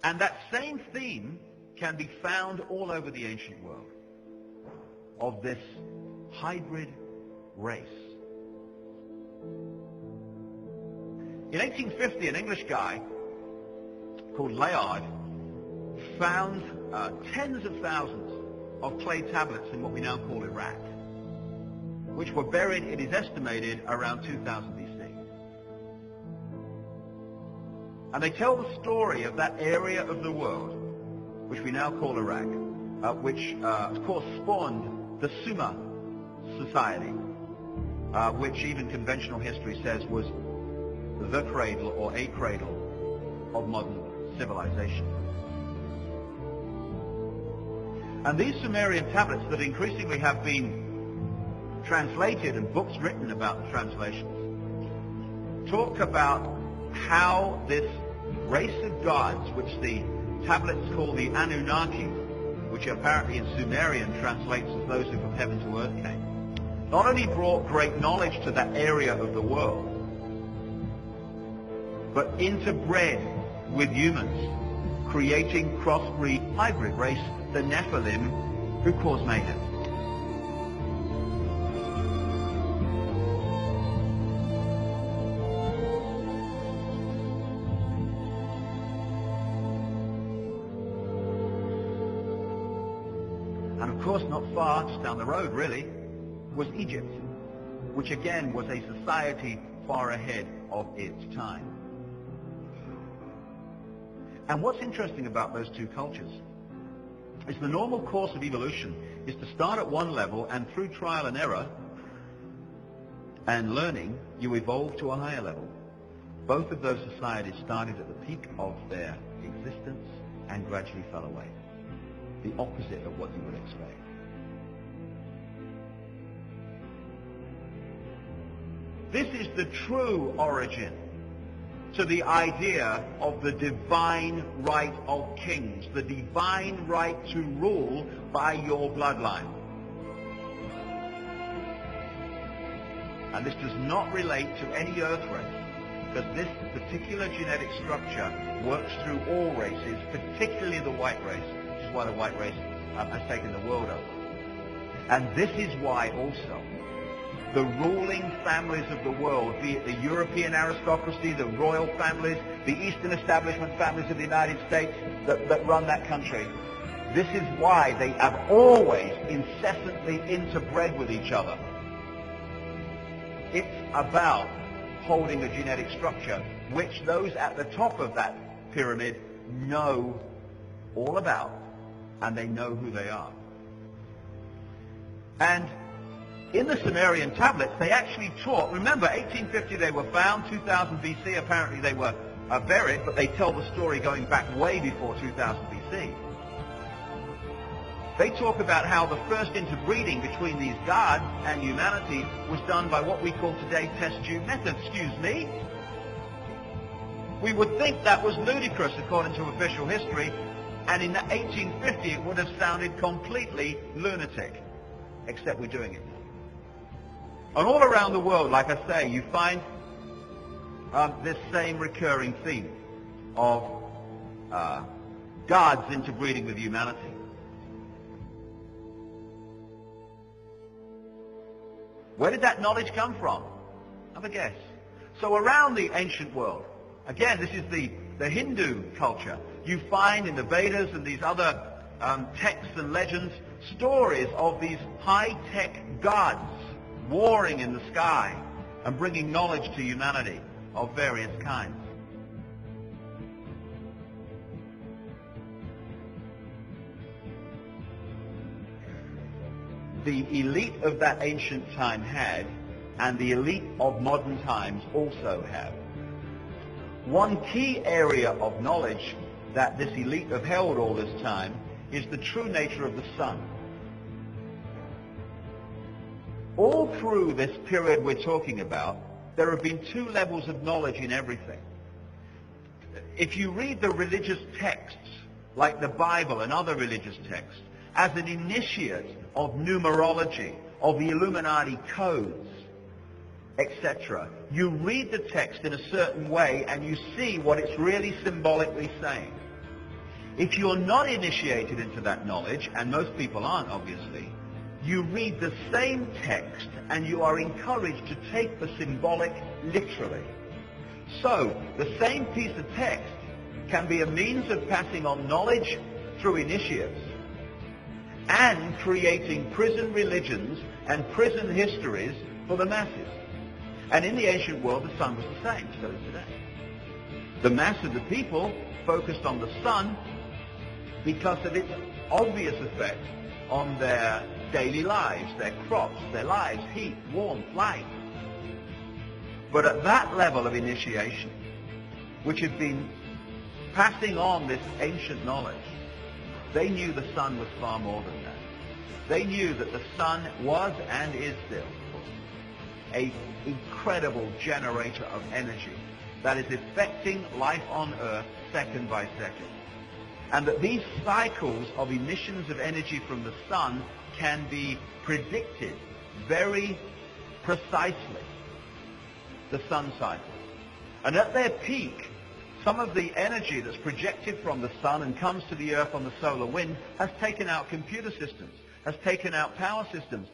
And that same theme can be found all over the ancient world, of this hybrid race. In 1850, an English guy called Layard found tens of thousands of clay tablets in what we now call Iraq, which were buried, it is estimated, around 2000 BC. And they tell the story of that area of the world, which we now call Iraq, which, of course, spawned the Sumer society, which even conventional history says was the cradle or a cradle of modern civilization. And these Sumerian tablets that increasingly have been translated and books written about the translations talk about how this race of gods, which the tablets call the Anunnaki, which apparently in Sumerian translates as those who from heaven to earth came, not only brought great knowledge to that area of the world, but interbred with humans, creating crossbreed hybrid race, the Nephilim, who caused mayhem. And of course, not far, just down the road really, was Egypt, which again was a society far ahead of its time. And what's interesting about those two cultures is the normal course of evolution is to start at one level, and through trial and error and learning, you evolve to a higher level. Both of those societies started at the peak of their existence and gradually fell away. The opposite of what you would expect. This is the true origin to the idea of the divine right of kings, the divine right to rule by your bloodline. And this does not relate to any earth race, because this particular genetic structure works through all races, particularly the white race, which is why the white race has taken the world over. And this is why also the ruling families of the world, be it the European aristocracy, the royal families, the Eastern establishment families of the United States that run that country, this is why they have always incessantly interbred with each other. It's about holding a genetic structure which those at the top of that pyramid know all about, and they know who they are. And in the Sumerian tablets, they actually taught, remember, 1850 they were found, 2000 BC apparently they were buried, but they tell the story going back way before 2000 BC. They talk about how the first interbreeding between these gods and humanity was done by what we call today test tube method. Excuse me? We would think that was ludicrous according to official history, and in 1850 it would have sounded completely lunatic, except we're doing it. And all around the world, like I say, you find this same recurring theme of gods interbreeding with humanity. Where did that knowledge come from? Have a guess. So around the ancient world, again, this is the Hindu culture. You find in the Vedas and these other texts and legends stories of these high-tech gods warring in the sky and bringing knowledge to humanity of various kinds. The elite of that ancient time had, and the elite of modern times also have. One key area of knowledge that this elite have held all this time is the true nature of the sun. All through this period we're talking about, there have been two levels of knowledge in everything. If you read the religious texts, like the Bible and other religious texts, as an initiate of numerology, of the Illuminati codes, etc., you read the text in a certain way and you see what it's really symbolically saying. If you're not initiated into that knowledge, and most people aren't obviously, you read the same text and you are encouraged to take the symbolic literally. So, the same piece of text can be a means of passing on knowledge through initiates and creating prison religions and prison histories for the masses. And in the ancient world, the sun was the same, so is today. The mass of the people focused on the sun because of its obvious effect on their daily lives, their crops, their lives, heat, warmth, light. But at that level of initiation, which had been passing on this ancient knowledge, they knew the sun was far more than that. They knew that the sun was and is still an incredible generator of energy that is affecting life on Earth second by second. And that these cycles of emissions of energy from the sun can be predicted very precisely, the sun cycles. And at their peak, some of the energy that's projected from the sun and comes to the earth on the solar wind has taken out computer systems, has taken out power systems.